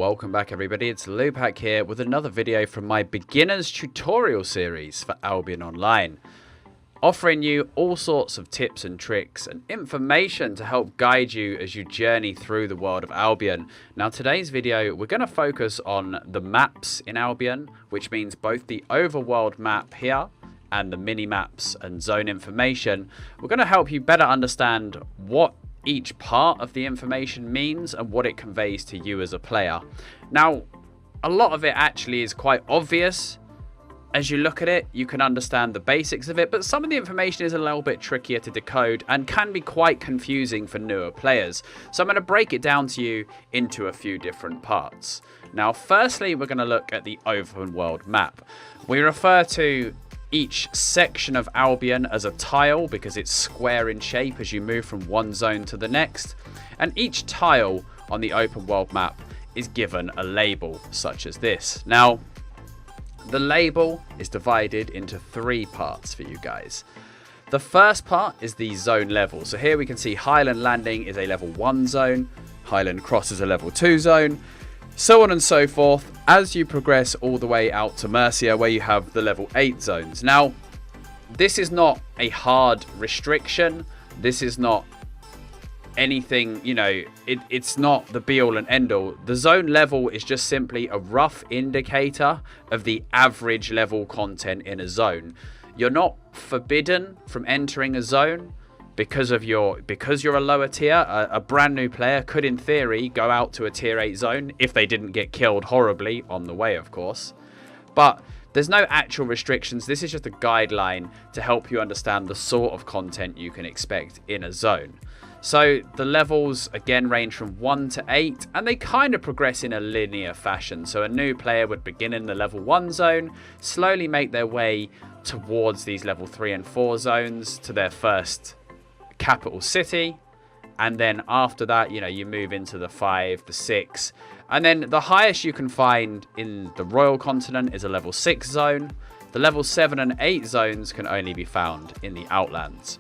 Welcome back everybody, it's Lewpac here with another video from my beginners tutorial series for Albion Online. Offering you all sorts of tips and tricks and information to help guide you as you journey through the world of Albion. Now today's video we're going to focus on the maps in Albion, which means both the overworld map here and the mini maps and zone information. We're going to help you better understand what each part of the information means and what it conveys to you as a player. Now, a lot of it actually is quite obvious. As you look at it, you can understand the basics of it, but some of the information is a little bit trickier to decode and can be quite confusing for newer players. So I'm going to break it down to you into a few different parts. Now, firstly, we're going to look at the open world map. We refer to each section of Albion as a tile because it's square in shape as you move from one zone to the next, and each tile on the open world map is given a label such as this. Now the label is divided into three parts for you guys. The first part is the zone level. So here we can see Highland Landing is a level 1 zone, Highland Cross is a level 2 zone, so on and so forth, as you progress all the way out to Mercia, where you have the level 8 zones. Now, this is not a hard restriction. This is not anything, you know, it's not the be-all and end-all. The zone level is just simply a rough indicator of the average level content in a zone. You're not forbidden from entering a zone because you're a lower tier. A brand new player could in theory go out to a tier 8 zone if they didn't get killed horribly on the way, of course. But there's no actual restrictions. This is just a guideline to help you understand the sort of content you can expect in a zone. So the levels again range from 1 to 8, and they kind of progress in a linear fashion. So a new player would begin in the level 1 zone, slowly make their way towards these level 3 and 4 zones to their first capital city, and then after that, you know, you move into the 5, the 6, and then the highest you can find in the Royal Continent is a level 6 zone. The level 7 and 8 zones can only be found in the Outlands.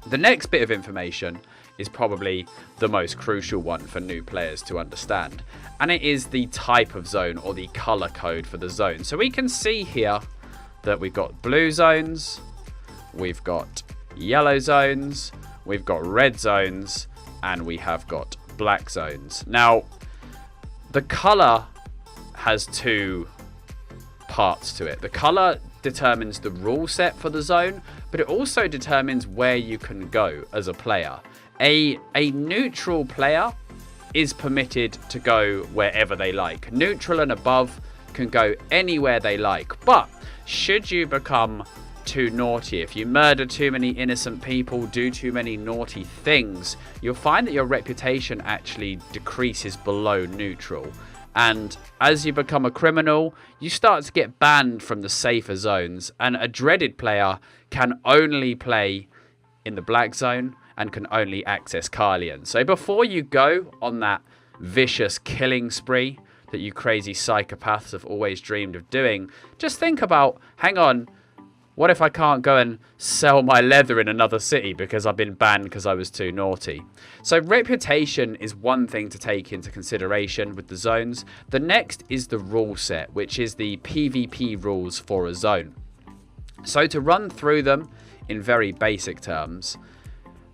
The next bit of information is probably the most crucial one for new players to understand, and it is the type of zone or the color code for the zone. So we can see here that we've got blue zones, we've got yellow zones, we've got red zones, and we have got black zones. Now, the color has two parts to it. The color determines the rule set for the zone, but it also determines where you can go as a player. A neutral player is permitted to go wherever they like. Neutral and above can go anywhere they like, but should you become too naughty, if you murder too many innocent people, do too many naughty things, you'll find that your reputation actually decreases below neutral. And as you become a criminal, you start to get banned from the safer zones, and a dreaded player can only play in the black zone and can only access Carlion. So before you go on that vicious killing spree that you crazy psychopaths have always dreamed of doing, just think about, hang on, what if I can't go and sell my leather in another city because I've been banned because I was too naughty? So reputation is one thing to take into consideration with the zones. The next is the rule set, which is the PvP rules for a zone. So to run through them in very basic terms,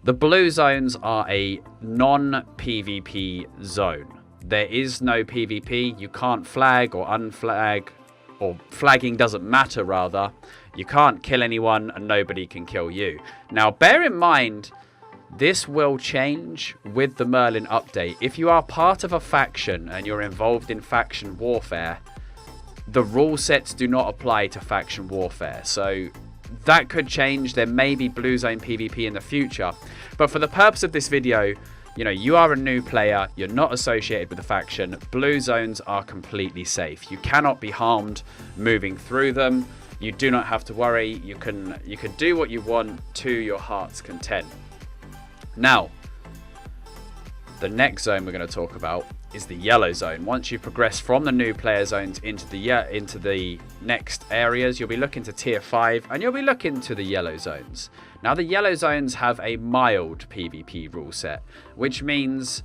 the blue zones are a non-PvP zone. There is no PvP. You can't flag or unflag, or flagging doesn't matter rather. You can't kill anyone and nobody can kill you. Now bear in mind, this will change with the Merlin update. If you are part of a faction and you're involved in faction warfare, the rule sets do not apply to faction warfare. So that could change. There may be blue zone PvP in the future, but for the purpose of this video, you know, you are a new player, you're not associated with the faction, blue zones are completely safe. You cannot be harmed moving through them. You do not have to worry. You can do what you want to your heart's content. Now, the next zone we're going to talk about is the yellow zone. Once you progress from the new player zones into the next areas, you'll be looking to tier 5 and you'll be looking to the yellow zones. Now the yellow zones have a mild PvP rule set, which means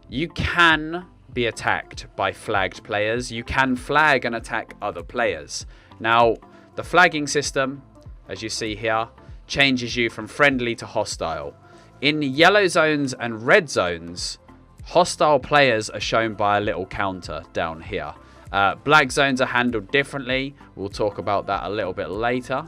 you can be attacked by flagged players. You can flag and attack other players. Now, the flagging system, as you see here, changes you from friendly to hostile. In yellow zones and red zones, hostile players are shown by a little counter down here. Black zones are handled differently. We'll talk about that a little bit later.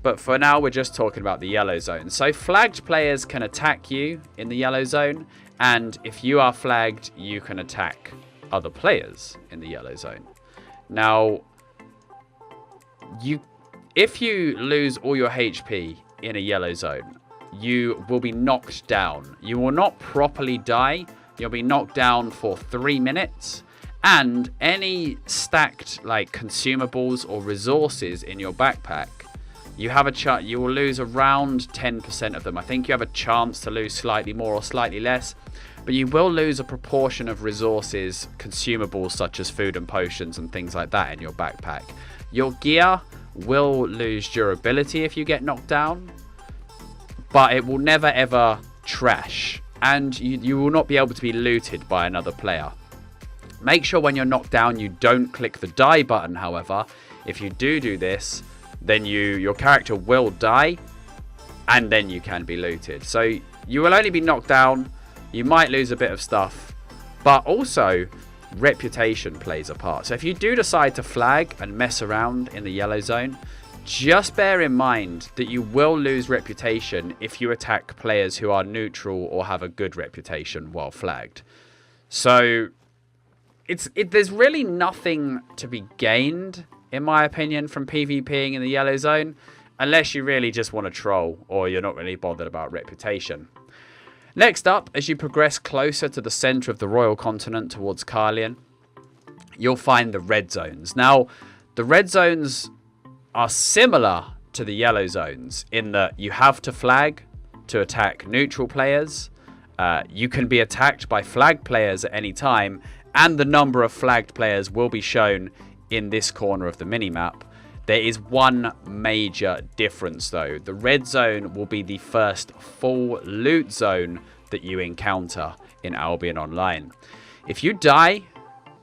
But for now, we're just talking about the yellow zone. So flagged players can attack you in the yellow zone. And if you are flagged, you can attack other players in the yellow zone. Now, if you lose all your HP in a yellow zone, you will be knocked down. You will not properly die. You'll be knocked down for 3 minutes. And any stacked like consumables or resources in your backpack, you have a chance. You will lose around 10% of them. I think you have a chance to lose slightly more or slightly less, but you will lose a proportion of resources, consumables such as food and potions and things like that in your backpack. Your gear will lose durability if you get knocked down, but it will never ever trash, and you will not be able to be looted by another player. Make sure when you're knocked down you don't click the die button. However, if you do this, then your character will die, and then you can be looted. So you will only be knocked down. You might lose a bit of stuff, but also reputation plays a part. So if you do decide to flag and mess around in the yellow zone, just bear in mind that you will lose reputation if you attack players who are neutral or have a good reputation while flagged. So there's really nothing to be gained, in my opinion, from PvPing in the yellow zone, unless you really just want to troll or you're not really bothered about reputation. Next up, as you progress closer to the center of the Royal Continent towards Carlion, you'll find the red zones. Now, the red zones are similar to the yellow zones in that you have to flag to attack neutral players. You can be attacked by flagged players at any time, and the number of flagged players will be shown in this corner of the minimap. There is one major difference though. The red zone will be the first full loot zone that you encounter in Albion Online. If you die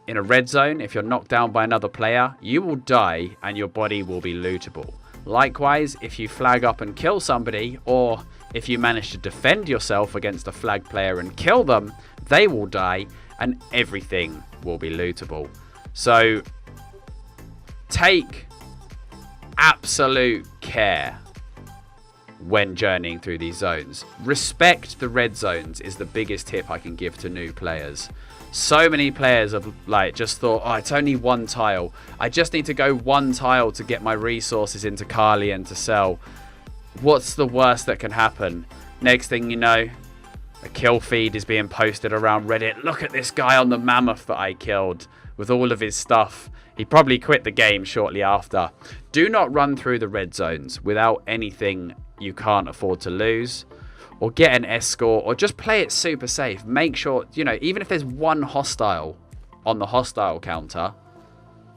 in a red zone, if you're knocked down by another player, you will die and your body will be lootable. Likewise, if you flag up and kill somebody, or if you manage to defend yourself against a flagged player and kill them, they will die and everything will be lootable. So take absolute care when journeying through these zones. Respect the red zones is the biggest tip I can give to new players. So many players have just thought, oh, it's only one tile. I just need to go one tile to get my resources into Carlion to sell. What's the worst that can happen? Next thing you know, a kill feed is being posted around Reddit. Look at this guy on the mammoth that I killed with all of his stuff. He probably quit the game shortly after. Do not run through the red zones without anything you can't afford to lose, or get an escort, or just play it super safe. Make sure, even if there's one hostile on the hostile counter,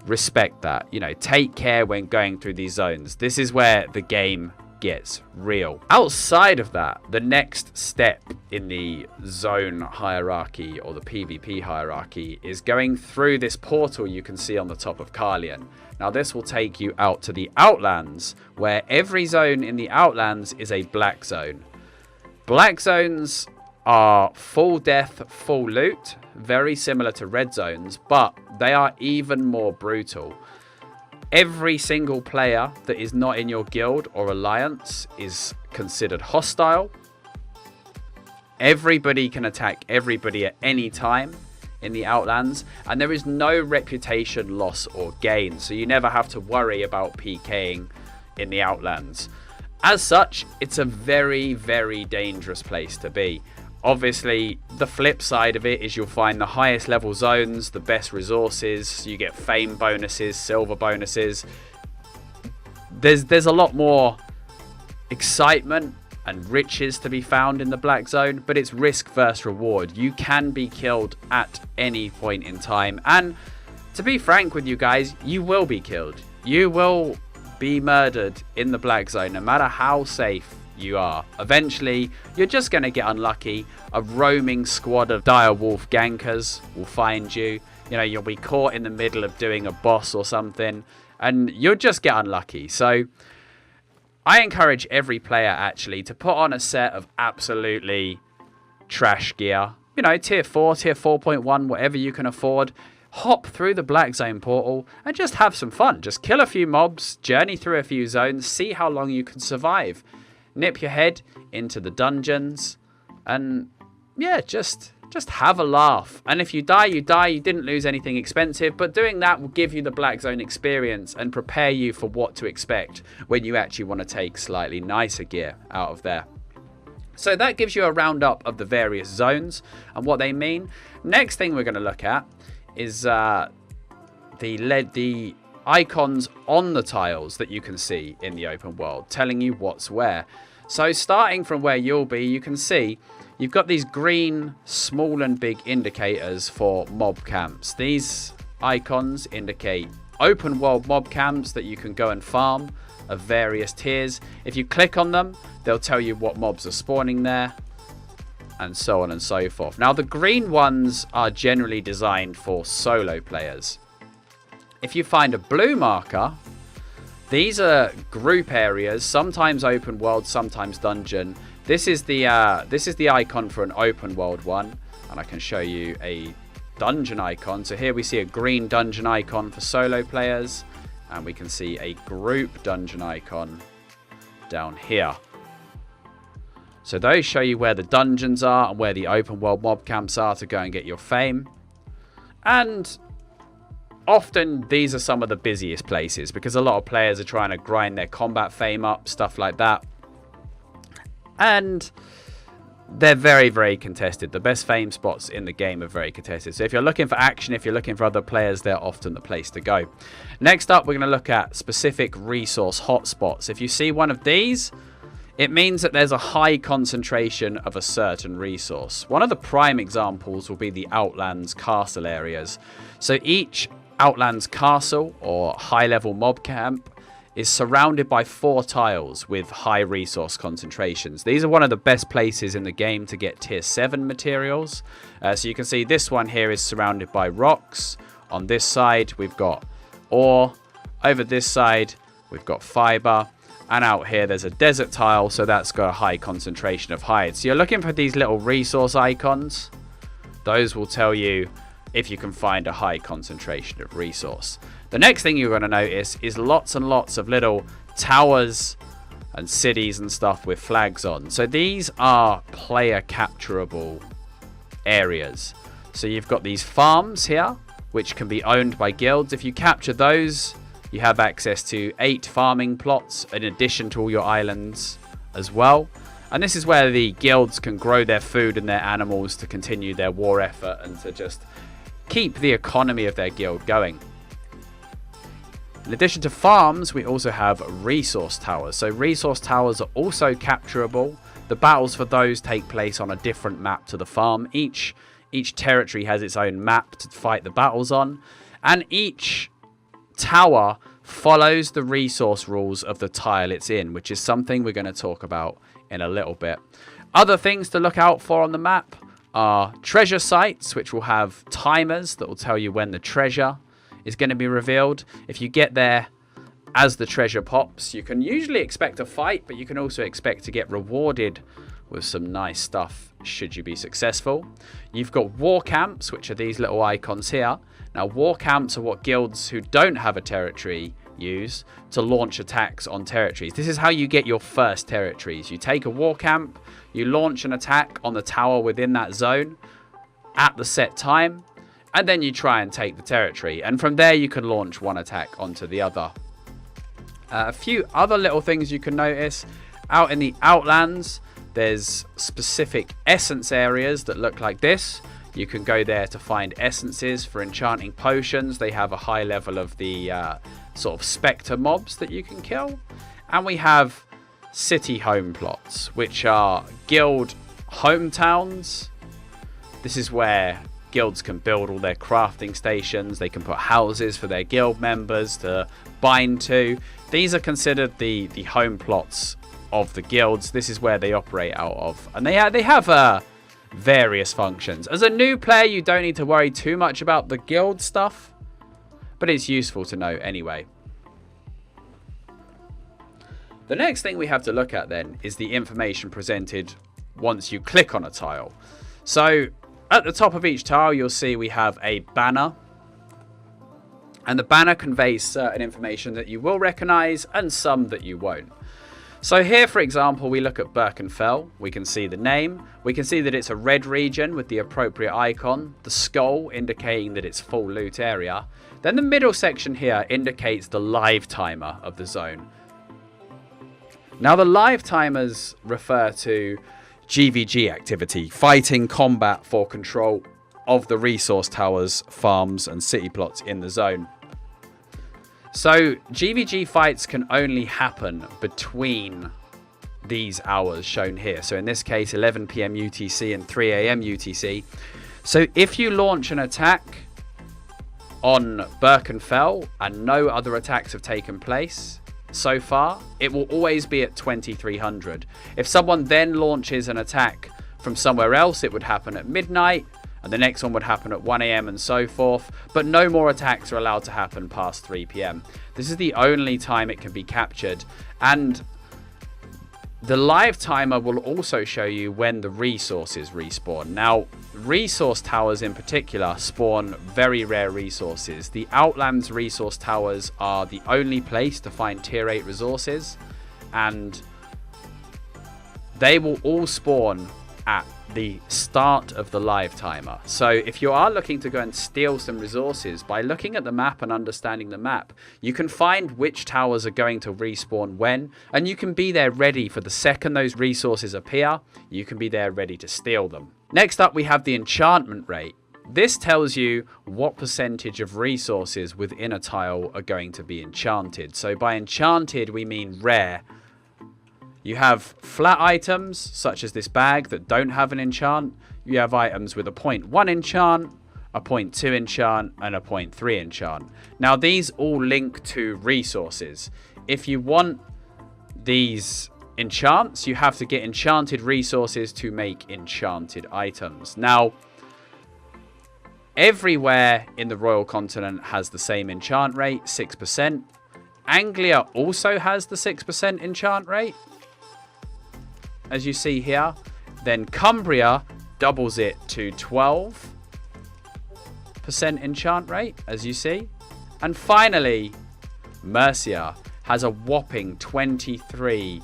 respect that. Take care when going through these zones. This is where the game gets real. Outside of that, the next step in the zone hierarchy or the PvP hierarchy is going through this portal you can see on the top of Carlion. Now this will take you out to the Outlands, where every zone in the Outlands is a black zone. Black zones are full death, full loot, very similar to red zones, but they are even more brutal. Every single player that is not in your guild or alliance is considered hostile. Everybody can attack everybody at any time in the Outlands, and there is no reputation loss or gain, so you never have to worry about PKing in the Outlands. As such, it's a very, very dangerous place to be. Obviously, the flip side of it is you'll find the highest level zones, the best resources, you get fame bonuses, silver bonuses. There's a lot more excitement and riches to be found in the black zone, but it's risk versus reward. You can be killed at any point in time, and to be frank with you guys, you will be killed. You will be murdered in the black zone, no matter how safe you are. Eventually, you're just going to get unlucky. A roaming squad of dire wolf gankers will find you. You know, you'll be caught in the middle of doing a boss or something, and you'll just get unlucky. So I encourage every player actually to put on a set of absolutely trash gear. You know, tier 4, tier 4.1, whatever you can afford. Hop through the Black Zone portal and just have some fun. Just kill a few mobs, journey through a few zones, see how long you can survive. Nip your head into the dungeons and yeah, just have a laugh. And if you die, you die. You didn't lose anything expensive, but doing that will give you the Black Zone experience and prepare you for what to expect when you actually want to take slightly nicer gear out of there. So that gives you a roundup of the various zones and what they mean. Next thing we're going to look at is the icons on the tiles that you can see in the open world, telling you what's where. So starting from where you'll be, you can see you've got these green small and big indicators for mob camps. These icons indicate open world mob camps that you can go and farm of various tiers. If you click on them, they'll tell you what mobs are spawning there, and so on and so forth. Now, the green ones are generally designed for solo players. If you find a blue marker, these are group areas, sometimes open world, sometimes dungeon. This is the icon for an open world one, and I can show you a dungeon icon. So here we see a green dungeon icon for solo players, and we can see a group dungeon icon down here. So those show you where the dungeons are and where the open world mob camps are to go and get your fame. And often these are some of the busiest places because a lot of players are trying to grind their combat fame up, stuff like that. And they're very, very contested. The best fame spots in the game are very contested. So if you're looking for action, if you're looking for other players, they're often the place to go. Next up, we're going to look at specific resource hotspots. If you see one of these, it means that there's a high concentration of a certain resource. One of the prime examples will be the Outlands castle areas. So each Outlands castle or high-level mob camp is surrounded by 4 tiles with high resource concentrations. These are one of the best places in the game to get tier 7 materials. So you can see this one here is surrounded by rocks. On this side, we've got ore. Over this side, we've got fiber. And out here, there's a desert tile, so that's got a high concentration of hides. So you're looking for these little resource icons. Those will tell you if you can find a high concentration of resource. The next thing you're going to notice is lots and lots of little towers and cities and stuff with flags on. So these are player capturable areas. So you've got these farms here, which can be owned by guilds. If you capture those, you have access to 8 farming plots in addition to all your islands as well. And this is where the guilds can grow their food and their animals to continue their war effort and to just keep the economy of their guild going. In addition to farms, we also have resource towers. So resource towers are also capturable. The battles for those take place on a different map to the farm. Each territory has its own map to fight the battles on. And each tower follows the resource rules of the tile it's in, which is something we're going to talk about in a little bit. Other things to look out for on the map are treasure sites, which will have timers that will tell you when the treasure is going to be revealed. If you get there as the treasure pops, you can usually expect a fight, but you can also expect to get rewarded with some nice stuff should you be successful. You've got war camps, which are these little icons here. Now, war camps are what guilds who don't have a territory use to launch attacks on territories. This is how you get your first territories. You take a war camp, you launch an attack on the tower within that zone at the set time, and then you try and take the territory. And from there, you can launch one attack onto the other. A few other little things you can notice. Out in the Outlands, there's specific essence areas that look like this. You can go there to find essences for enchanting potions. They have a high level of the sort of spectre mobs that you can kill. And we have city home plots, which are guild hometowns. This is where guilds can build all their crafting stations. They can put houses for their guild members to bind to. These are considered the home plots of the guilds. This is where they operate out of. And they have various functions. As a new player, you don't need to worry too much about the guild stuff, but it's useful to know anyway. The next thing we have to look at then is the information presented once you click on a tile. So at the top of each tile, you'll see we have a banner. And the banner conveys certain information that you will recognize and some that you won't. So here, for example, we look at Birkenfell. We can see the name. We can see that it's a red region with the appropriate icon. The skull indicating that it's full loot area. Then the middle section here indicates the live timer of the zone. Now the live timers refer to GVG activity, fighting combat for control of the resource towers, farms and city plots in the zone. So GVG fights can only happen between these hours shown here. So in this case 11 PM UTC and 3 AM UTC. So if you launch an attack on Birkenfell and no other attacks have taken place so far, it will always be at 2300. If someone then launches an attack from somewhere else, it would happen at midnight, and the next one would happen at 1 AM and so forth, but no more attacks are allowed to happen past 3 PM. This is the only time it can be captured, and the live timer will also show you when the resources respawn. Now, resource towers in particular spawn very rare resources. The Outlands resource towers are the only place to find tier 8 resources, and they will all spawn at the start of the live timer. So if you are looking to go and steal some resources, by looking at the map and understanding the map, you can find which towers are going to respawn when, and you can be there ready for the second those resources appear. You can be there ready to steal them. Next up, we have the enchantment rate. This tells you what percentage of resources within a tile are going to be enchanted. So by enchanted, we mean rare. You have flat items, such as this bag, that don't have an enchant. You have items with a 0.1 enchant, a 0.2 enchant, and a 0.3 enchant. Now, these all link to resources. If you want these enchants, you have to get enchanted resources to make enchanted items. Now, everywhere in the Royal Continent has the same enchant rate, 6%. Anglia also has the 6% enchant rate, as you see here. Then Cumbria doubles it to 12% enchant rate, as you see. And finally, Mercia has a whopping 23%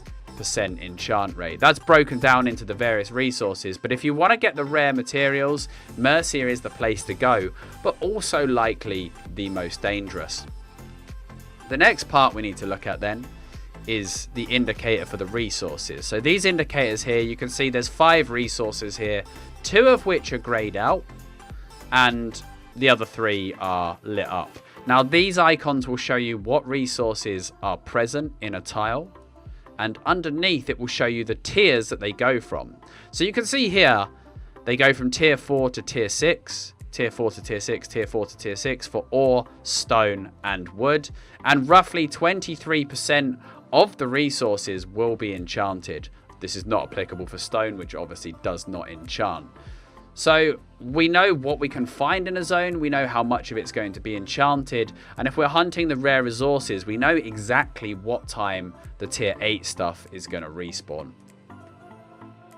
enchant rate. That's broken down into the various resources, but if you want to get the rare materials, Mercia is the place to go, but also likely the most dangerous. The next part we need to look at then is the indicator for the resources. So these indicators here, you can see there's 5 resources here, 2 of which are grayed out and the other 3 are lit up. Now these icons will show you what resources are present in a tile, and underneath it will show you the tiers that they go from. So you can see here they go from tier 4 to tier 6, tier 4 to tier 6, tier 4 to tier 6 for ore, stone and wood, and roughly 23% of the resources will be enchanted. This is not applicable for stone, which obviously does not enchant. So we know what we can find in a zone, we know how much of it's going to be enchanted, and if we're hunting the rare resources, we know exactly what time the tier 8 stuff is going to respawn.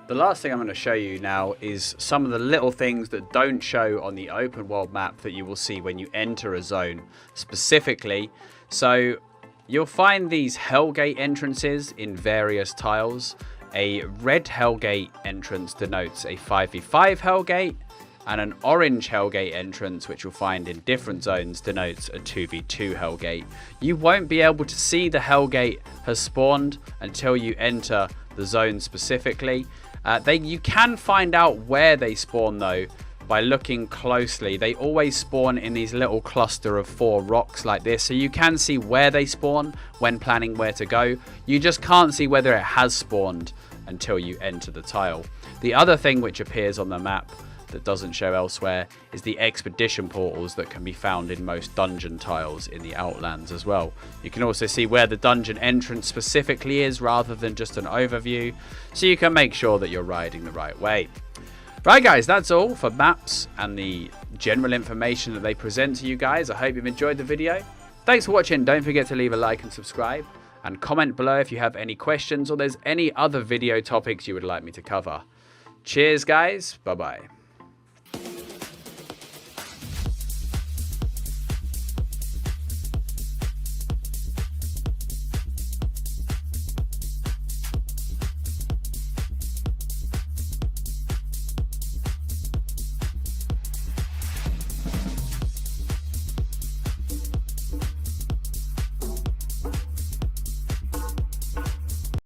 The last thing I'm going to show you now is some of the little things that don't show on the open world map that you will see when you enter a zone specifically. So you'll find these Hellgate entrances in various tiles. A red Hellgate entrance denotes a 5v5 Hellgate, and an orange Hellgate entrance, which you'll find in different zones, denotes a 2v2 Hellgate. You won't be able to see the Hellgate has spawned until you enter the zone specifically. You can find out where they spawn though by looking closely. They always spawn in these little cluster of 4 rocks like this, so you can see where they spawn when planning where to go. You just can't see whether it has spawned until you enter the tile. The other thing which appears on the map that doesn't show elsewhere is the expedition portals that can be found in most dungeon tiles in the Outlands as well. You can also see where the dungeon entrance specifically is rather than just an overview, so you can make sure that you're riding the right way. Right guys, that's all for maps and the general information that they present to you guys. I hope you've enjoyed the video. Thanks for watching. Don't forget to leave a like and subscribe, and comment below if you have any questions or there's any other video topics you would like me to cover. Cheers guys, bye bye.